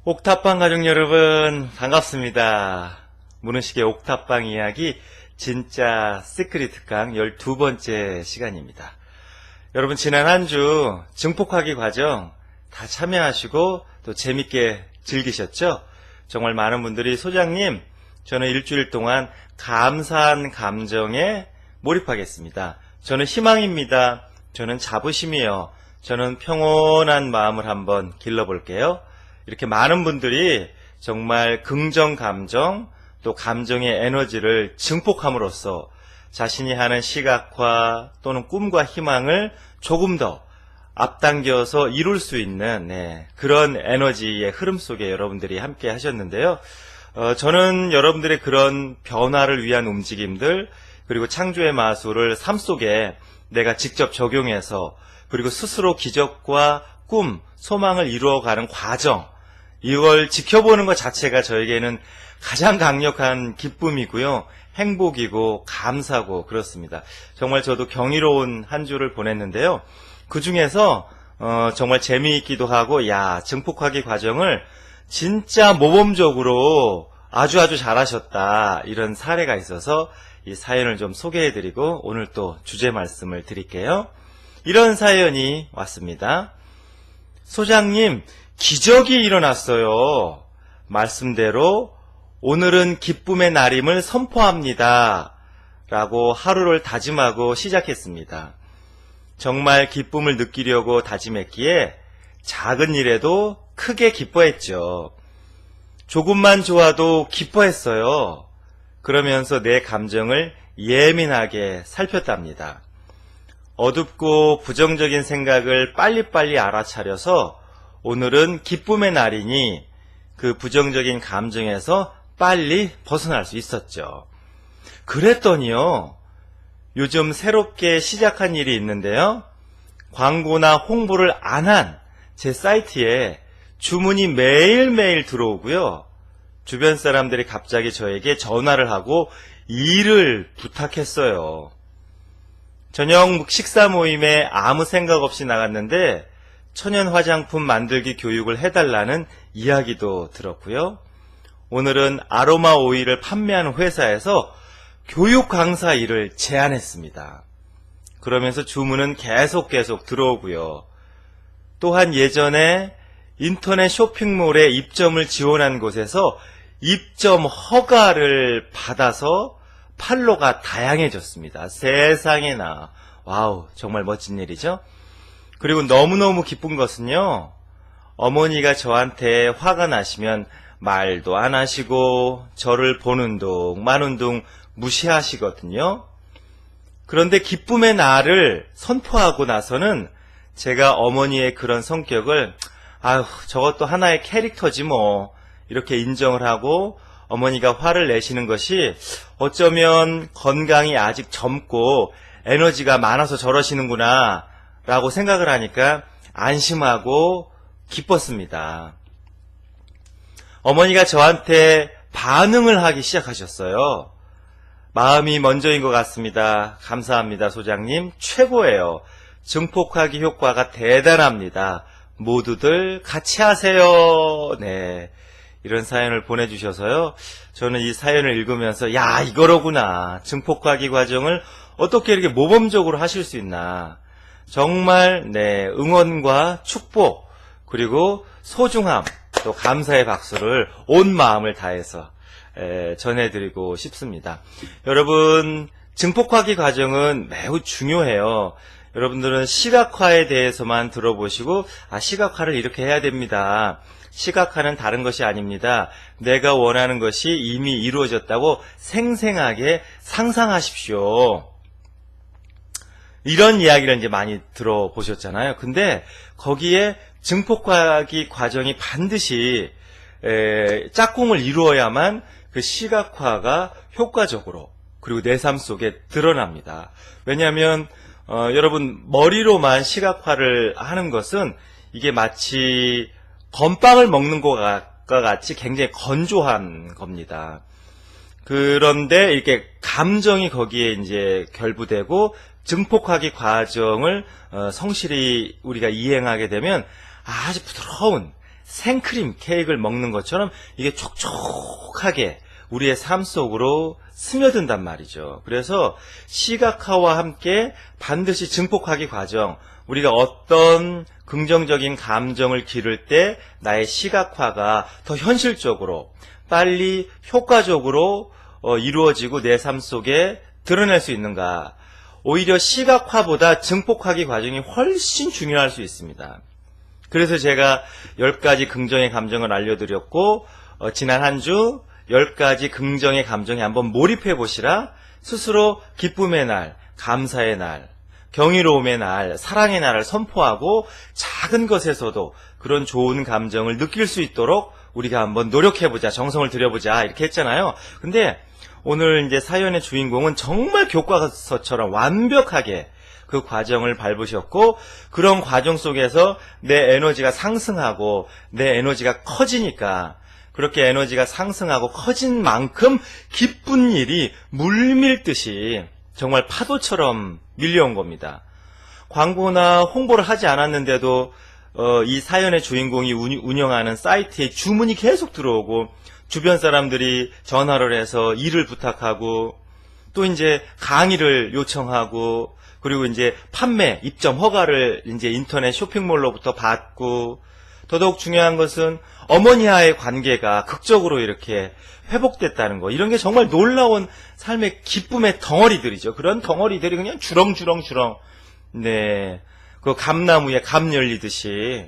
옥탑방 가족 여러분 반갑습니다. 문은식의 옥탑방 이야기 진짜 시크릿 특강 12번째 시간입니다. 여러분 지난 한 주 증폭하기 과정 다 참여하시고 또 재밌게 즐기셨죠? 정말 많은 분들이 소장님 저는 일주일 동안 감사한 감정에 몰입하겠습니다. 저는 희망입니다. 저는 자부심이요. 저는 평온한 마음을 한번 길러볼게요. 이렇게 많은 분들이 정말 긍정 감정 또 감정의 에너지를 증폭함으로써 자신이 하는 시각화 또는 꿈과 희망을 조금 더 앞당겨서 이룰 수 있는 그런 에너지의 흐름 속에 여러분들이 함께 하셨는데요. 저는 여러분들의 그런 변화를 위한 움직임들 그리고 창조의 마술을 삶 속에 내가 직접 적용해서 그리고 스스로 기적과 꿈, 소망을 이루어가는 과정 이걸 지켜보는 것 자체가 저에게는 가장 강력한 기쁨이고요. 행복이고 감사고 그렇습니다. 정말 저도 경이로운 한 주를 보냈는데요. 그 중에서 정말 재미있기도 하고 증폭하기 과정을 진짜 모범적으로 아주 잘하셨다 이런 사례가 있어서 이 사연을 좀 소개해드리고 오늘 또 주제 말씀을 드릴게요. 이런 사연이 왔습니다. 소장님 기적이 일어났어요. 말씀대로 오늘은 기쁨의 날임을 선포합니다. 라고 하루를 다짐하고 시작했습니다. 정말 기쁨을 느끼려고 다짐했기에 작은 일에도 크게 기뻐했죠. 조금만 좋아도 기뻐했어요. 그러면서 내 감정을 예민하게 살폈답니다. 어둡고 부정적인 생각을 빨리빨리 알아차려서 오늘은 기쁨의 날이니 그 부정적인 감정에서 빨리 벗어날 수 있었죠. 그랬더니요. 요즘 새롭게 시작한 일이 있는데요. 광고나 홍보를 안 한 제 사이트에 주문이 매일매일 들어오고요. 주변 사람들이 갑자기 저에게 전화를 하고 일을 부탁했어요. 저녁 식사 모임에 아무 생각 없이 나갔는데 천연 화장품 만들기 교육을 해달라는 이야기도 들었고요. 오늘은 아로마 오일을 판매하는 회사에서 교육 강사 일을 제안했습니다. 그러면서 주문은 계속 들어오고요. 또한 예전에 인터넷 쇼핑몰에 입점을 지원한 곳에서 입점 허가를 받아서 판로가 다양해졌습니다. 세상에나. 와우, 정말 멋진 일이죠? 그리고 너무너무 기쁜 것은요. 어머니가 저한테 화가 나시면 말도 안 하시고 저를 보는 둥 마는 둥 무시하시거든요. 그런데 기쁨의 날을 선포하고 나서는 제가 어머니의 그런 성격을 저것도 하나의 캐릭터지 뭐 이렇게 인정을 하고 어머니가 화를 내시는 것이 어쩌면 건강이 아직 젊고 에너지가 많아서 저러시는구나 라고 생각을 하니까 안심하고 기뻤습니다. 어머니가 저한테 반응을 하기 시작하셨어요. 마음이 먼저인 것 같습니다. 감사합니다, 소장님. 최고예요. 증폭하기 효과가 대단합니다. 모두들 같이 하세요. 네. 이런 사연을 보내주셔서요. 저는 이 사연을 읽으면서 이거로구나. 증폭하기 과정을 어떻게 이렇게 모범적으로 하실 수 있나. 정말 응원과 축복 그리고 소중함 또 감사의 박수를 온 마음을 다해서 전해드리고 싶습니다. 여러분 증폭하기 과정은 매우 중요해요. 여러분들은 시각화에 대해서만 들어보시고 시각화를 이렇게 해야 됩니다. 시각화는 다른 것이 아닙니다. 내가 원하는 것이 이미 이루어졌다고 생생하게 상상하십시오. 이런 이야기를 이제 많이 들어보셨잖아요. 근데 거기에 증폭하기 과정이 반드시 짝꿍을 이루어야만 그 시각화가 효과적으로 그리고 내 삶 속에 드러납니다. 왜냐하면 여러분 머리로만 시각화를 하는 것은 이게 마치 건빵을 먹는 것과 같이 굉장히 건조한 겁니다. 그런데 이렇게 감정이 거기에 이제 결부되고 증폭하기 과정을 성실히 우리가 이행하게 되면 아주 부드러운 생크림 케이크를 먹는 것처럼 이게 촉촉하게 우리의 삶 속으로 스며든단 말이죠. 그래서 시각화와 함께 반드시 증폭하기 과정, 우리가 어떤 긍정적인 감정을 기를 때 나의 시각화가 더 현실적으로 빨리 효과적으로 이루어지고 내 삶 속에 드러낼 수 있는가. 오히려 시각화보다 증폭하기 과정이 훨씬 중요할 수 있습니다. 그래서 제가 10가지 긍정의 감정을 알려드렸고 지난 한 주 10가지 긍정의 감정에 한번 몰입해 보시라. 스스로 기쁨의 날, 감사의 날, 경이로움의 날, 사랑의 날을 선포하고 작은 것에서도 그런 좋은 감정을 느낄 수 있도록 우리가 한번 노력해보자, 정성을 들여보자 이렇게 했잖아요. 근데 오늘 이제 사연의 주인공은 정말 교과서처럼 완벽하게 그 과정을 밟으셨고, 그런 과정 속에서 내 에너지가 상승하고 내 에너지가 커지니까, 그렇게 에너지가 상승하고 커진 만큼 기쁜 일이 물밀듯이 정말 파도처럼 밀려온 겁니다. 광고나 홍보를 하지 않았는데도 이 사연의 주인공이 운영하는 사이트에 주문이 계속 들어오고, 주변 사람들이 전화를 해서 일을 부탁하고, 또 이제 강의를 요청하고, 그리고 이제 판매, 입점 허가를 이제 인터넷 쇼핑몰로부터 받고, 더더욱 중요한 것은 어머니와의 관계가 극적으로 이렇게 회복됐다는 거. 이런 게 정말 놀라운 삶의 기쁨의 덩어리들이죠. 그런 덩어리들이 그냥 주렁주렁주렁, 네, 그 감나무에 감 열리듯이,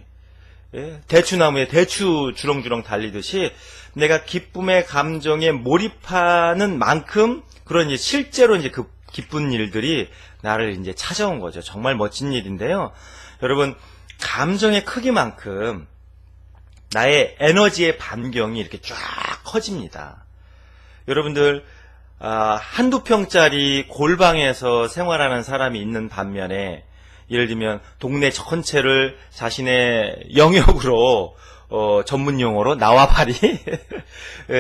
예, 대추나무에 대추 주렁주렁 달리듯이 내가 기쁨의 감정에 몰입하는 만큼 그런 이제 실제로 이제 그 기쁜 일들이 나를 이제 찾아온 거죠. 정말 멋진 일인데요. 여러분, 감정의 크기만큼 나의 에너지의 반경이 이렇게 쫙 커집니다. 여러분들, 한두 평짜리 골방에서 생활하는 사람이 있는 반면에, 예를 들면 동네 전체를 자신의 영역으로, 전문 용어로 나와바리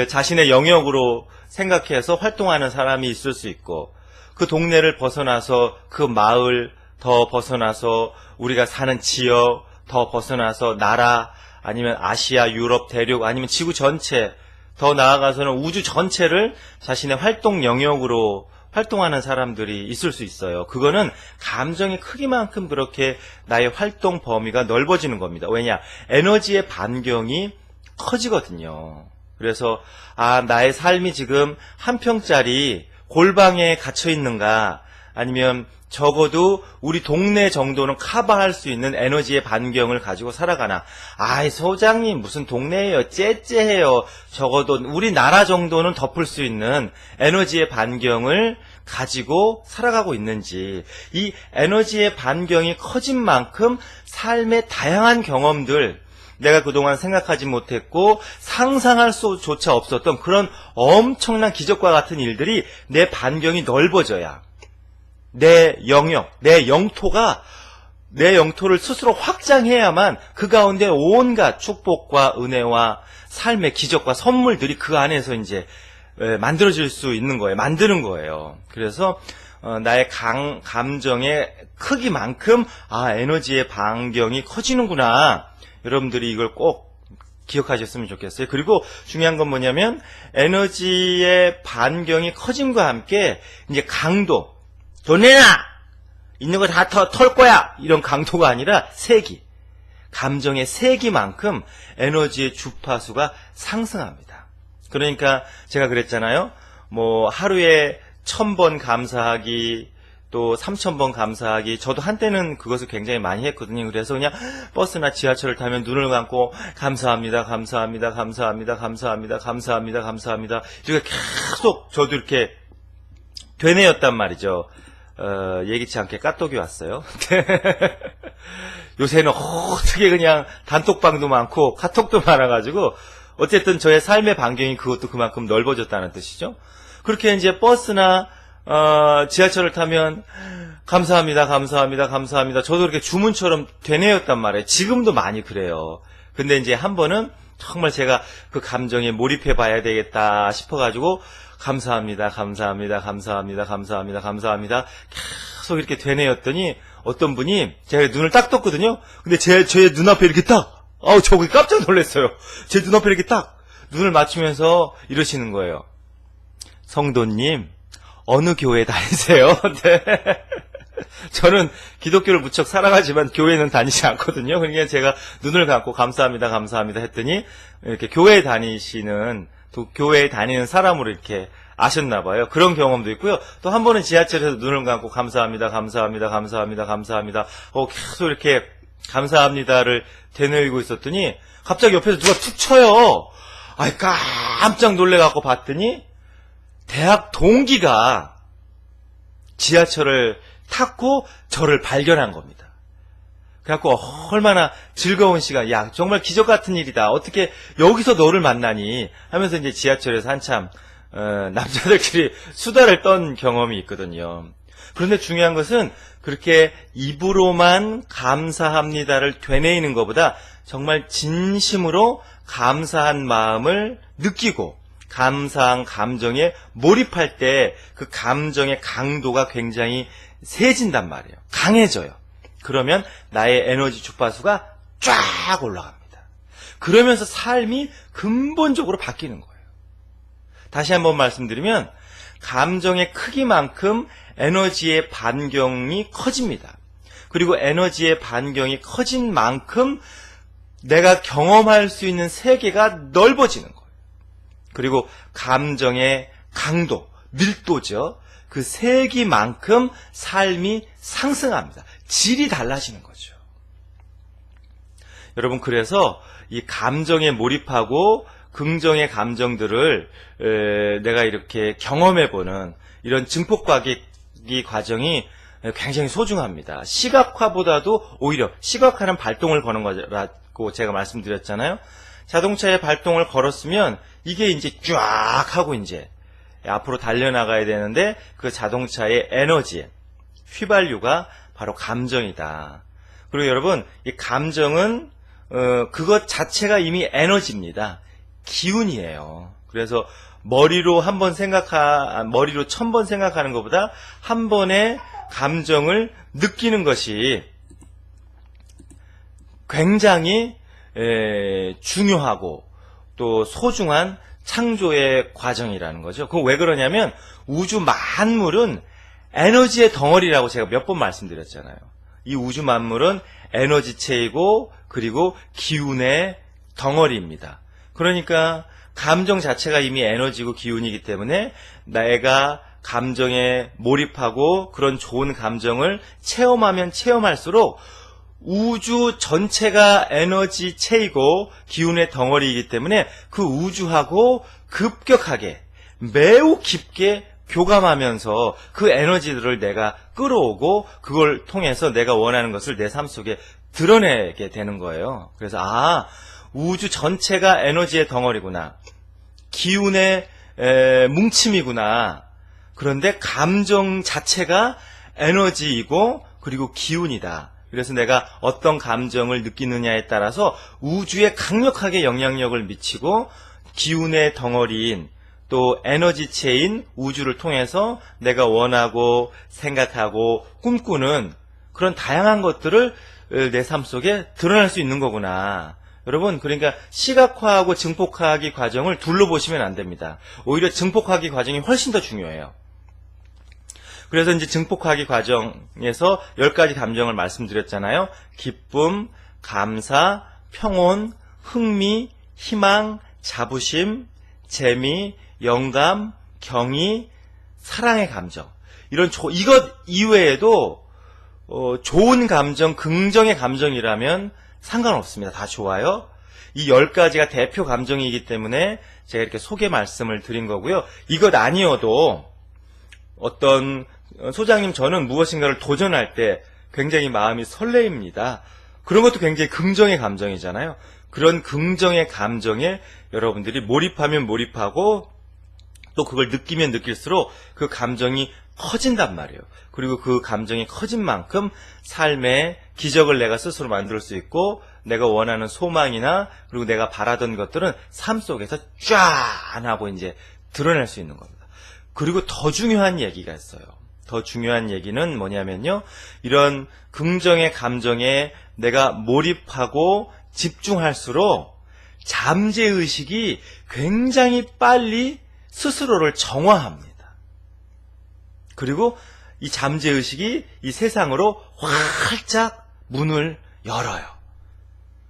자신의 영역으로 생각해서 활동하는 사람이 있을 수 있고, 그 동네를 벗어나서 그 마을 더 벗어나서 우리가 사는 지역 더 벗어나서 나라, 아니면 아시아, 유럽, 대륙, 아니면 지구 전체, 더 나아가서는 우주 전체를 자신의 활동 영역으로 활동하는 사람들이 있을 수 있어요. 그거는 감정의 크기만큼 그렇게 나의 활동 범위가 넓어지는 겁니다. 왜냐? 에너지의 반경이 커지거든요. 그래서 나의 삶이 지금 한 평짜리 골방에 갇혀 있는가, 아니면 적어도 우리 동네 정도는 커버할 수 있는 에너지의 반경을 가지고 살아가나. 소장님 무슨 동네예요, 째째해요. 적어도 우리나라 정도는 덮을 수 있는 에너지의 반경을 가지고 살아가고 있는지. 이 에너지의 반경이 커진 만큼 삶의 다양한 경험들, 내가 그동안 생각하지 못했고 상상할 수조차 없었던 그런 엄청난 기적과 같은 일들이 내 반경이 넓어져야 내 영역, 내 영토를 스스로 확장해야만 그 가운데 온갖 축복과 은혜와 삶의 기적과 선물들이 그 안에서 이제 만들어질 수 있는 거예요. 만드는 거예요. 그래서 나의 감정의 크기만큼 에너지의 반경이 커지는구나. 여러분들이 이걸 꼭 기억하셨으면 좋겠어요. 그리고 중요한 건 뭐냐면 에너지의 반경이 커짐과 함께 이제 강도, 돈 내놔! 있는 거 다 털 거야! 이런 강도가 아니라 세기. 감정의 세기만큼 에너지의 주파수가 상승합니다. 그러니까 제가 그랬잖아요. 하루에 1000번 감사하기, 또 3000번 감사하기. 저도 한때는 그것을 굉장히 많이 했거든요. 그래서 그냥 버스나 지하철을 타면 눈을 감고 감사합니다, 감사합니다, 감사합니다, 감사합니다, 감사합니다, 감사합니다. 이렇게 계속 저도 이렇게 되뇌었단 말이죠. 예기치 않게 까똑이 왔어요. 요새는 어떻게 그냥 단톡방도 많고 카톡도 많아가지고 어쨌든 저의 삶의 반경이 그것도 그만큼 넓어졌다는 뜻이죠. 그렇게 이제 버스나 지하철을 타면 감사합니다, 감사합니다, 감사합니다. 저도 이렇게 주문처럼 되뇌었단 말이에요. 지금도 많이 그래요. 근데 이제 한 번은 정말 제가 그 감정에 몰입해 봐야 되겠다 싶어가지고 감사합니다, 감사합니다, 감사합니다, 감사합니다, 감사합니다. 계속 이렇게 되뇌었더니 어떤 분이 제가 눈을 딱 떴거든요. 근데 제 눈앞에 이렇게 딱 저 깜짝 놀랐어요. 제 눈앞에 이렇게 딱 눈을 맞추면서 이러시는 거예요. 성도님, 어느 교회 다니세요? 네. 저는 기독교를 무척 사랑하지만 교회는 다니지 않거든요. 그러니까 제가 눈을 감고 감사합니다, 감사합니다 했더니 이렇게 교회에 다니시는, 또 교회에 다니는 사람으로 이렇게 아셨나 봐요. 그런 경험도 있고요. 또 한 번은 지하철에서 눈을 감고 감사합니다, 감사합니다, 감사합니다, 감사합니다. 계속 이렇게 감사합니다를 되뇌이고 있었더니 갑자기 옆에서 누가 툭 쳐요. 깜짝 놀래갖고 봤더니 대학 동기가 지하철을 탔고 저를 발견한 겁니다. 그래갖고 얼마나 즐거운 시간, 야 정말 기적 같은 일이다. 어떻게 여기서 너를 만나니 하면서 이제 지하철에서 한참 남자들끼리 수다를 떤 경험이 있거든요. 그런데 중요한 것은 그렇게 입으로만 감사합니다를 되뇌이는 것보다 정말 진심으로 감사한 마음을 느끼고 감사한 감정에 몰입할 때 그 감정의 강도가 굉장히 세진단 말이에요. 강해져요. 그러면 나의 에너지 주파수가 쫙 올라갑니다. 그러면서 삶이 근본적으로 바뀌는 거예요. 다시 한번 말씀드리면 감정의 크기만큼 에너지의 반경이 커집니다. 그리고 에너지의 반경이 커진 만큼 내가 경험할 수 있는 세계가 넓어지는 거예요. 그리고 감정의 강도, 밀도죠. 그 세기만큼 삶이 상승합니다. 질이 달라지는 거죠. 여러분, 그래서 이 감정에 몰입하고 긍정의 감정들을 내가 이렇게 경험해보는 이런 증폭과기 과정이 굉장히 소중합니다. 시각화보다도 오히려 시각화는 발동을 거는 거라고 제가 말씀드렸잖아요. 자동차에 발동을 걸었으면 이게 이제 쫙 하고 이제 앞으로 달려나가야 되는데 그 자동차의 에너지, 휘발유가 바로 감정이다. 그리고 여러분, 이 감정은 그것 자체가 이미 에너지입니다. 기운이에요. 그래서 머리로 머리로 1000번 생각하는 것보다 한 번의 감정을 느끼는 것이 굉장히 중요하고 또 소중한 창조의 과정이라는 거죠. 그거 왜 그러냐면 우주 만물은 에너지의 덩어리라고 제가 몇 번 말씀드렸잖아요. 이 우주 만물은 에너지체이고 그리고 기운의 덩어리입니다. 그러니까 감정 자체가 이미 에너지고 기운이기 때문에 내가 감정에 몰입하고 그런 좋은 감정을 체험하면 체험할수록 우주 전체가 에너지체이고 기운의 덩어리이기 때문에 그 우주하고 급격하게 매우 깊게 교감하면서 그 에너지들을 내가 끌어오고 그걸 통해서 내가 원하는 것을 내 삶 속에 드러내게 되는 거예요. 그래서 우주 전체가 에너지의 덩어리구나. 기운의 뭉침이구나. 그런데 감정 자체가 에너지이고 그리고 기운이다. 그래서 내가 어떤 감정을 느끼느냐에 따라서 우주에 강력하게 영향력을 미치고 기운의 덩어리인 또 에너지체인 우주를 통해서 내가 원하고 생각하고 꿈꾸는 그런 다양한 것들을 내 삶 속에 드러날 수 있는 거구나. 여러분, 그러니까 시각화하고 증폭하기 과정을 둘로 보시면 안 됩니다. 오히려 증폭하기 과정이 훨씬 더 중요해요. 그래서 이제 증폭하기 과정에서 10가지 감정을 말씀드렸잖아요. 기쁨, 감사, 평온, 흥미, 희망, 자부심, 재미, 영감, 경의, 사랑의 감정. 이것 이외에도 좋은 감정, 긍정의 감정이라면 상관없습니다. 다 좋아요. 이 10가지가 대표 감정이기 때문에 제가 이렇게 소개 말씀을 드린 거고요. 이것 아니어도 어떤 소장님, 저는 무엇인가를 도전할 때 굉장히 마음이 설레입니다. 그런 것도 굉장히 긍정의 감정이잖아요. 그런 긍정의 감정에 여러분들이 몰입하면 몰입하고 또 그걸 느끼면 느낄수록 그 감정이 커진단 말이에요. 그리고 그 감정이 커진 만큼 삶의 기적을 내가 스스로 만들 수 있고 내가 원하는 소망이나 그리고 내가 바라던 것들은 삶 속에서 쫙 하고 이제 드러낼 수 있는 겁니다. 그리고 더 중요한 얘기가 있어요. 더 중요한 얘기는 뭐냐면요. 이런 긍정의 감정에 내가 몰입하고 집중할수록 잠재의식이 굉장히 빨리 스스로를 정화합니다. 그리고 이 잠재의식이 이 세상으로 활짝 문을 열어요.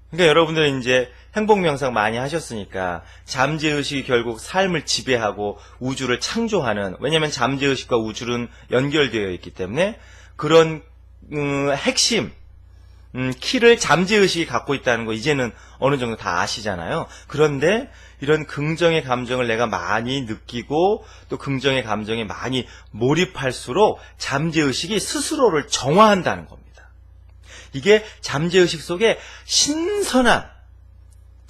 그러니까 여러분들은 이제 행복명상 많이 하셨으니까 잠재의식이 결국 삶을 지배하고 우주를 창조하는, 왜냐하면 잠재의식과 우주는 연결되어 있기 때문에 그런 핵심 키를 잠재의식이 갖고 있다는 거 이제는 어느 정도 다 아시잖아요. 그런데 이런 긍정의 감정을 내가 많이 느끼고 또 긍정의 감정에 많이 몰입할수록 잠재의식이 스스로를 정화한다는 겁니다. 이게 잠재의식 속에 신선한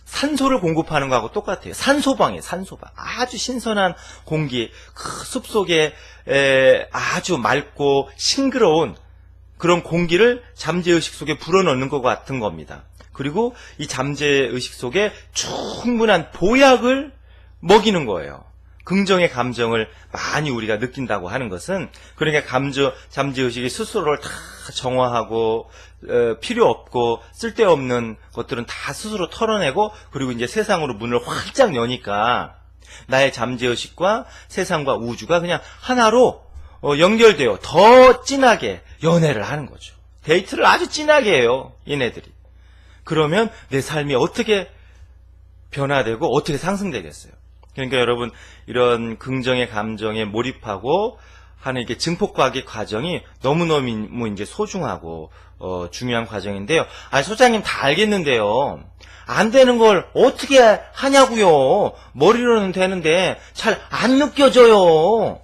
산소를 공급하는 거하고 똑같아요. 산소방이에요. 산소방. 아주 신선한 공기, 그 숲속에 아주 맑고 싱그러운 그런 공기를 잠재의식 속에 불어넣는 것 같은 겁니다. 그리고 이 잠재의식 속에 충분한 보약을 먹이는 거예요. 긍정의 감정을 많이 우리가 느낀다고 하는 것은, 그러니까 잠재의식이 스스로를 다 정화하고 필요 없고 쓸데없는 것들은 다 스스로 털어내고, 그리고 이제 세상으로 문을 활짝 여니까 나의 잠재의식과 세상과 우주가 그냥 하나로 연결되어 더 진하게 연애를 하는 거죠. 데이트를 아주 진하게 해요, 얘네들이. 그러면 내 삶이 어떻게 변화되고 어떻게 상승되겠어요? 그러니까 여러분, 이런 긍정의 감정에 몰입하고 하는 이게 증폭과학의 과정이 너무너무 이제 소중하고 중요한 과정인데요. 소장님 다 알겠는데요. 안 되는 걸 어떻게 하냐고요. 머리로는 되는데 잘 안 느껴져요.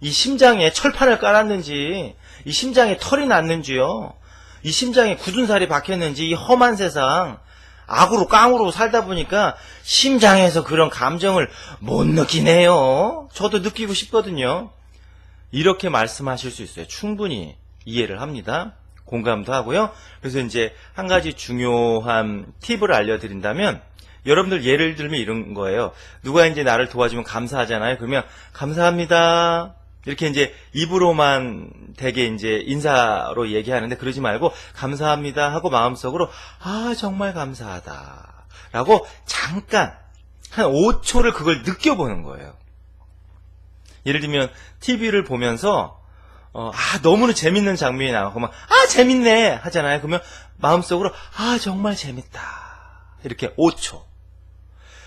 이 심장에 철판을 깔았는지, 이 심장에 털이 났는지요, 이 심장에 굳은 살이 박혔는지, 이 험한 세상 악으로 깡으로 살다 보니까 심장에서 그런 감정을 못 느끼네요. 저도 느끼고 싶거든요. 이렇게 말씀하실 수 있어요. 충분히 이해를 합니다. 공감도 하고요. 그래서 이제 한 가지 중요한 팁을 알려드린다면, 여러분들 예를 들면 이런 거예요. 누가 이제 나를 도와주면 감사하잖아요. 그러면 감사합니다. 이렇게 이제 입으로만 되게 이제 인사로 얘기하는데, 그러지 말고 감사합니다 하고 마음속으로 정말 감사하다 라고 잠깐 한 5초를 그걸 느껴보는 거예요. 예를 들면 TV를 보면서 너무나 재밌는 장면이 나오고 막 재밌네 하잖아요. 그러면 마음속으로 정말 재밌다 이렇게 5초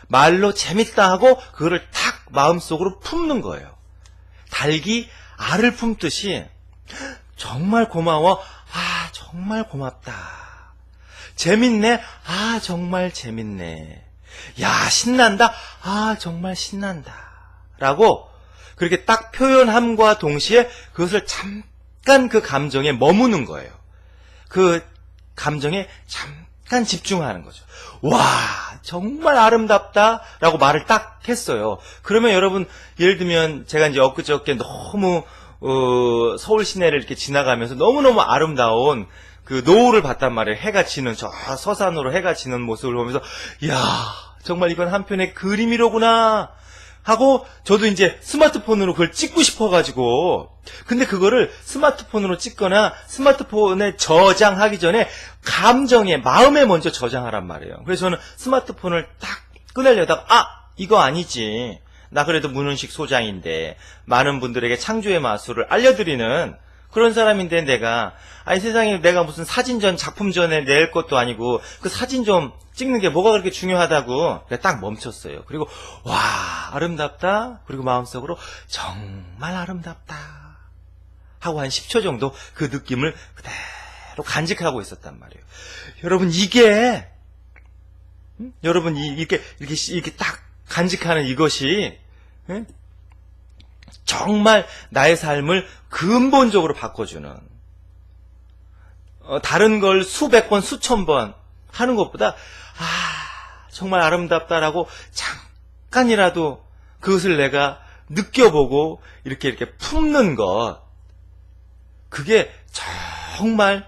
말로 재밌다 하고 그거를 탁 마음속으로 품는 거예요. 닭이 알을 품듯이 정말 고마워, 정말 고맙다, 재밌네, 정말 재밌네, 야 신난다, 정말 신난다 라고 그렇게 딱 표현함과 동시에 그것을 잠깐 그 감정에 머무는 거예요. 그 감정에 잠깐 집중하는 거죠. 와 정말 아름답다 라고 말을 딱 했어요. 그러면 여러분, 예를 들면 제가 이제 엊그저께 너무 서울 시내를 이렇게 지나가면서 너무너무 아름다운 그 노을을 봤단 말이에요. 해가 지는, 저 서산으로 해가 지는 모습을 보면서 이야 정말 이건 한편의 그림이로구나 하고, 저도 이제 스마트폰으로 그걸 찍고 싶어가지고, 근데 그거를 스마트폰으로 찍거나 스마트폰에 저장하기 전에 감정에, 마음에 먼저 저장하란 말이에요. 그래서 저는 스마트폰을 딱 꺼내려다가 이거 아니지, 나 그래도 문은식 소장인데 많은 분들에게 창조의 마술을 알려드리는 그런 사람인데, 내가 세상에 내가 무슨 사진전 작품전에 낼 것도 아니고 그 사진 좀 찍는 게 뭐가 그렇게 중요하다고 딱 멈췄어요. 그리고 와 아름답다, 그리고 마음속으로 정말 아름답다 하고 한 10초 정도 그 느낌을 그대로 간직하고 있었단 말이에요. 여러분, 이게 여러분 이렇게 딱 간직하는 이것이 정말 나의 삶을 근본적으로 바꿔주는, 다른 걸 수백 번 수천 번 하는 것보다 정말 아름답다라고 잠깐이라도 그것을 내가 느껴보고 이렇게 품는 것, 그게 정말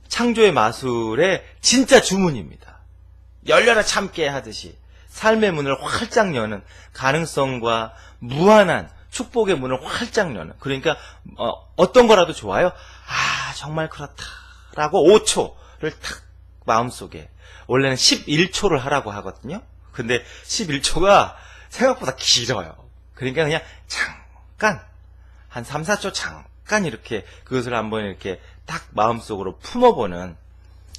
창조의 마술의 진짜 주문입니다. 열려라 참깨 하듯이 삶의 문을 활짝 여는, 가능성과 무한한 축복의 문을 활짝 여는, 그러니까 어떤 거라도 좋아요. 정말 그렇다라고 5초를 탁 마음속에, 원래는 11초를 하라고 하거든요. 근데 11초가 생각보다 길어요. 그러니까 그냥 잠깐, 한 3, 4초 잠깐 이렇게 그것을 한번 이렇게 딱 마음속으로 품어보는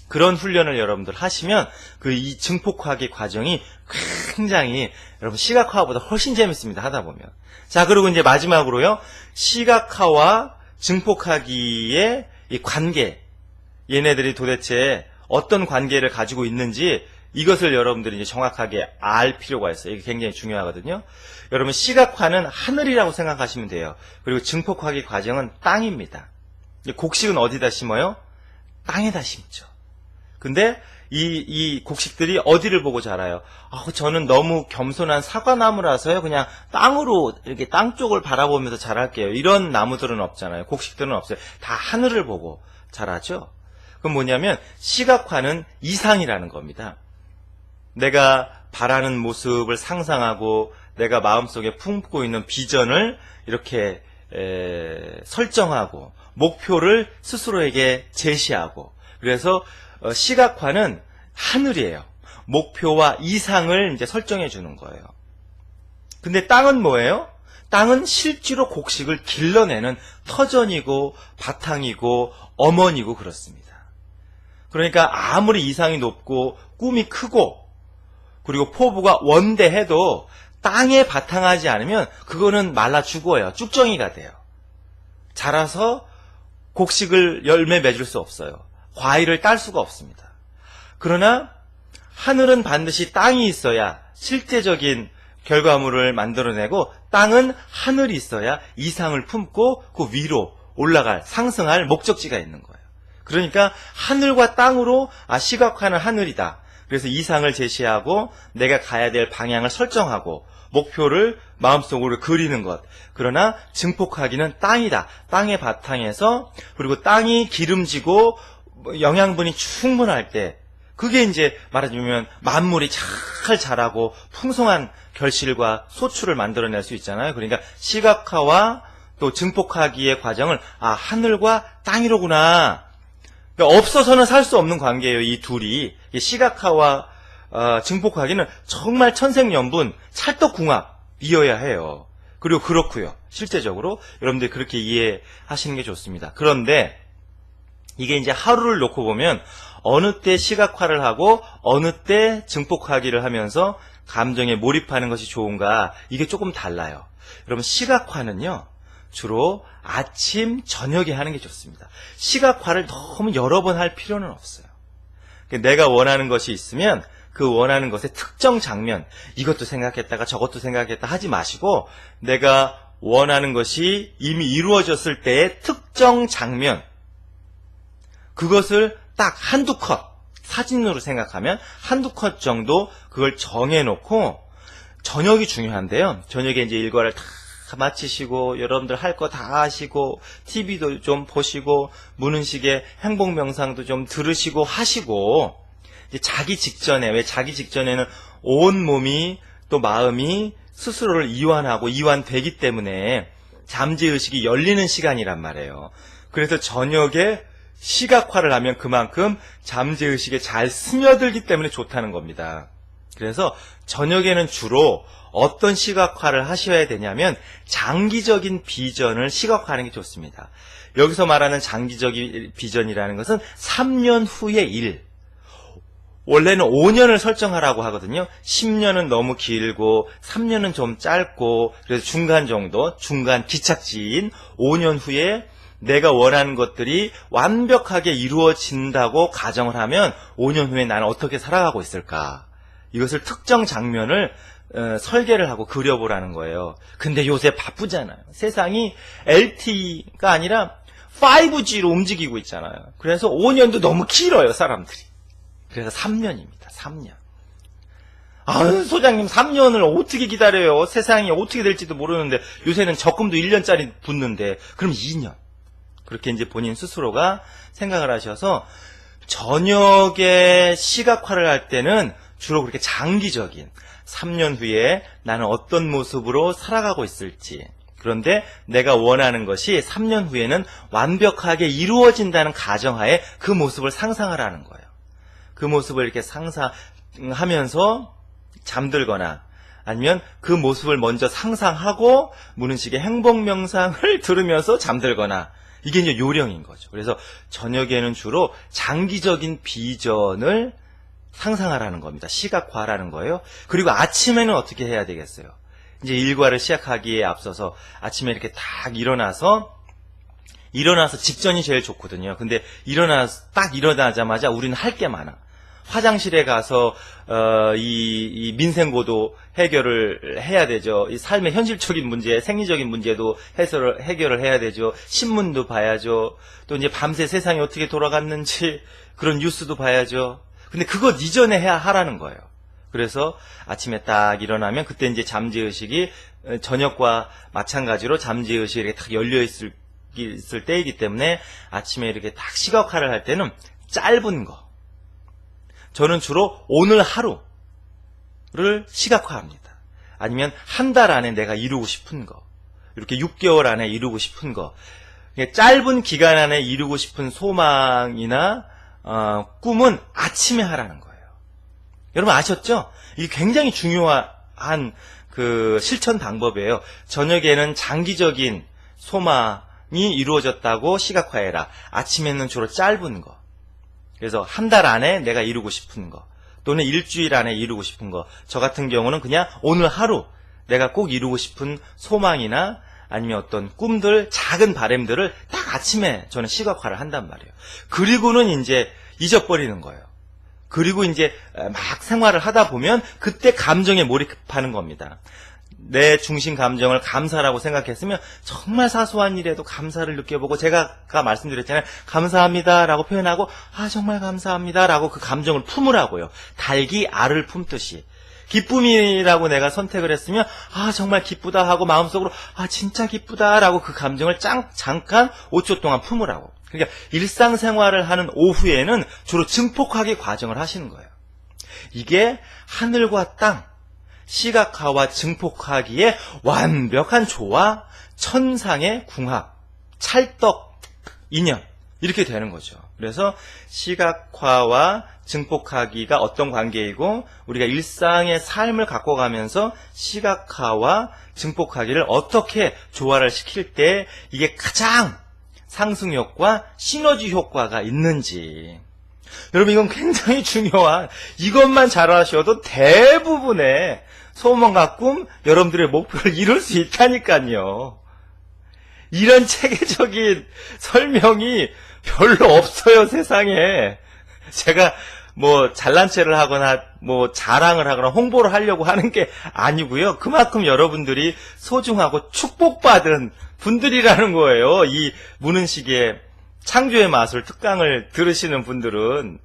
그런 훈련을 여러분들 하시면 이 증폭하기 과정이 굉장히 여러분 시각화보다 훨씬 재밌습니다. 하다 보면. 자, 그리고 이제 마지막으로요. 시각화와 증폭하기의 이 관계. 얘네들이 도대체 어떤 관계를 가지고 있는지 이것을 여러분들이 이제 정확하게 알 필요가 있어요. 이게 굉장히 중요하거든요. 여러분 시각화는 하늘이라고 생각하시면 돼요. 그리고 증폭하기 과정은 땅입니다. 곡식은 어디다 심어요? 땅에다 심죠. 근데 이 곡식들이 어디를 보고 자라요? 저는 너무 겸손한 사과나무라서요. 그냥 땅으로 이렇게 땅 쪽을 바라보면서 자랄게요. 이런 나무들은 없잖아요. 곡식들은 없어요. 다 하늘을 보고 자라죠. 그건 뭐냐면 시각화는 이상이라는 겁니다. 내가 바라는 모습을 상상하고 내가 마음속에 품고 있는 비전을 이렇게 설정하고 목표를 스스로에게 제시하고 그래서 시각화는 하늘이에요. 목표와 이상을 이제 설정해 주는 거예요. 근데 땅은 뭐예요? 땅은 실제로 곡식을 길러내는 터전이고 바탕이고 어머니고 그렇습니다. 그러니까 아무리 이상이 높고 꿈이 크고 그리고 포부가 원대해도 땅에 바탕하지 않으면 그거는 말라 죽어요. 쭉정이가 돼요. 자라서 곡식을 열매 맺을 수 없어요. 과일을 딸 수가 없습니다. 그러나 하늘은 반드시 땅이 있어야 실제적인 결과물을 만들어내고 땅은 하늘이 있어야 이상을 품고 그 위로 올라갈 상승할 목적지가 있는 거예요. 그러니까 하늘과 땅으로 시각화는 하늘이다. 그래서 이상을 제시하고 내가 가야 될 방향을 설정하고 목표를 마음속으로 그리는 것. 그러나 증폭하기는 땅이다. 땅의 바탕에서 그리고 땅이 기름지고 영양분이 충분할 때 그게 이제 말하자면 만물이 잘 자라고 풍성한 결실과 소출을 만들어낼 수 있잖아요. 그러니까 시각화와 또 증폭하기의 과정을 하늘과 땅이로구나. 그러니까 없어서는 살 수 없는 관계예요. 이 둘이. 시각화와 증폭하기는 정말 천생연분 찰떡궁합이어야 해요. 그리고 그렇고요. 실제적으로 여러분들이 그렇게 이해하시는 게 좋습니다. 그런데 이게 이제 하루를 놓고 보면 어느 때 시각화를 하고 어느 때 증폭하기를 하면서 감정에 몰입하는 것이 좋은가 이게 조금 달라요. 여러분 시각화는요. 주로 아침, 저녁에 하는 게 좋습니다. 시각화를 너무 여러 번 할 필요는 없어요. 내가 원하는 것이 있으면 그 원하는 것의 특정 장면, 이것도 생각했다가 저것도 생각했다 하지 마시고 내가 원하는 것이 이미 이루어졌을 때의 특정 장면, 그것을 딱 한두 컷, 사진으로 생각하면 한두 컷 정도 그걸 정해놓고 저녁이 중요한데요. 저녁에 이제 일과를 다 마치시고 여러분들 할 거 다 하시고 TV도 좀 보시고 무는식의 행복 명상도 좀 들으시고 하시고 이제 자기 직전에 왜 자기 직전에는 온 몸이 또 마음이 스스로를 이완하고 이완되기 때문에 잠재의식이 열리는 시간이란 말이에요. 그래서 저녁에 시각화를 하면 그만큼 잠재의식에 잘 스며들기 때문에 좋다는 겁니다. 그래서 저녁에는 주로 어떤 시각화를 하셔야 되냐면 장기적인 비전을 시각화하는 게 좋습니다. 여기서 말하는 장기적인 비전이라는 것은 3년 후의 일. 원래는 5년을 설정하라고 하거든요. 10년은 너무 길고 3년은 좀 짧고 그래서 중간 정도, 중간 기착지인 5년 후에 내가 원하는 것들이 완벽하게 이루어진다고 가정을 하면 5년 후에 나는 어떻게 살아가고 있을까? 이것을 특정 장면을 설계를 하고 그려보라는 거예요. 근데 요새 바쁘잖아요. 세상이 LTE가 아니라 5G로 움직이고 있잖아요. 그래서 5년도 너무 길어요, 사람들이. 그래서 3년입니다. 3년. 소장님 3년을 어떻게 기다려요? 세상이 어떻게 될지도 모르는데 요새는 적금도 1년짜리 붙는데 그럼 2년. 그렇게 이제 본인 스스로가 생각을 하셔서 저녁에 시각화를 할 때는 주로 그렇게 장기적인 3년 후에 나는 어떤 모습으로 살아가고 있을지, 그런데 내가 원하는 것이 3년 후에는 완벽하게 이루어진다는 가정하에 그 모습을 상상하라는 거예요. 그 모습을 이렇게 상상하면서 잠들거나 아니면 그 모습을 먼저 상상하고 무는식의 행복명상을 들으면서 잠들거나 이게 이제 요령인 거죠. 그래서 저녁에는 주로 장기적인 비전을 상상하라는 겁니다. 시각화라는 거예요. 그리고 아침에는 어떻게 해야 되겠어요? 이제 일과를 시작하기에 앞서서 아침에 이렇게 딱 일어나서 직전이 제일 좋거든요. 근데 딱 일어나자마자 우리는 할 게 많아. 화장실에 가서 이 민생고도 해결을 해야 되죠. 이 삶의 현실적인 문제, 생리적인 문제도 해결을 해야 되죠. 신문도 봐야죠. 또 이제 밤새 세상이 어떻게 돌아갔는지 그런 뉴스도 봐야죠. 근데 그것 이전에 하라는 거예요. 그래서 아침에 딱 일어나면 그때 이제 잠재의식이 저녁과 마찬가지로 잠재의식이 이렇게 딱 열려 있을 때이기 때문에 아침에 이렇게 딱 시각화를 할 때는 짧은 거. 저는 주로 오늘 하루를 시각화합니다. 아니면 한 달 안에 내가 이루고 싶은 거. 이렇게 6개월 안에 이루고 싶은 거. 짧은 기간 안에 이루고 싶은 소망이나 꿈은 아침에 하라는 거예요. 여러분 아셨죠? 이게 굉장히 중요한 그 실천 방법이에요. 저녁에는 장기적인 소망이 이루어졌다고 시각화해라. 아침에는 주로 짧은 거. 그래서 한 달 안에 내가 이루고 싶은 거 또는 일주일 안에 이루고 싶은 거. 저 같은 경우는 그냥 오늘 하루 내가 꼭 이루고 싶은 소망이나 아니면 어떤 꿈들, 작은 바람들을 딱 아침에 저는 시각화를 한단 말이에요. 그리고는 이제 잊어버리는 거예요. 그리고 이제 막 생활을 하다 보면 그때 감정에 몰입하는 겁니다. 내 중심 감정을 감사라고 생각했으면 정말 사소한 일에도 감사를 느껴보고 제가 아까 말씀드렸잖아요. 감사합니다라고 표현하고 정말 감사합니다라고 그 감정을 품으라고요. 닭이 알을 품듯이. 기쁨이라고 내가 선택을 했으면 정말 기쁘다 하고 마음속으로 진짜 기쁘다라고 그 감정을 잠깐 5초 동안 품으라고. 그러니까 일상생활을 하는 오후에는 주로 증폭하기 과정을 하시는 거예요. 이게 하늘과 땅, 시각화와 증폭하기에 완벽한 조화, 천상의 궁합, 찰떡, 인연 이렇게 되는 거죠. 그래서 시각화와 증폭하기가 어떤 관계이고 우리가 일상의 삶을 갖고 가면서 시각화와 증폭하기를 어떻게 조화를 시킬 때 이게 가장 상승효과, 시너지 효과가 있는지. 여러분 이건 굉장히 중요한, 이것만 잘하셔도 대부분의 소망과 꿈, 여러분들의 목표를 이룰 수 있다니까요. 이런 체계적인 설명이 별로 없어요, 세상에. 제가 잘난 체를 하거나 자랑을 하거나 홍보를 하려고 하는 게 아니고요. 그만큼 여러분들이 소중하고 축복받은 분들이라는 거예요. 이 무는식의 창조의 마술 특강을 들으시는 분들은.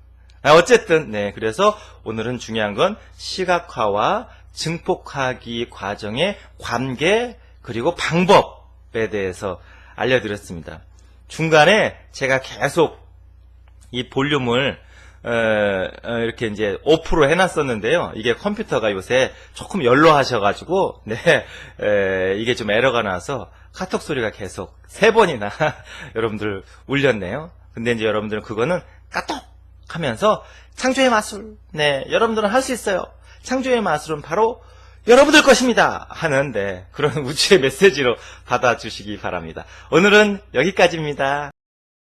어쨌든 그래서 오늘은 중요한 건 시각화와 증폭하기 과정의 관계 그리고 방법에 대해서 알려드렸습니다. 중간에 제가 계속 이 볼륨을 이렇게 이제 오프로 해놨었는데요. 이게 컴퓨터가 요새 조금 연로하셔가지고 이게 좀 에러가 나서 카톡 소리가 계속 3번이나 여러분들 울렸네요. 근데 이제 여러분들은 그거는 까똑 하면서 창조의 마술, 여러분들은 할 수 있어요. 창조의 마술은 바로 여러분들 것입니다 하는 그런 우주의 메시지로 받아주시기 바랍니다. 오늘은 여기까지입니다.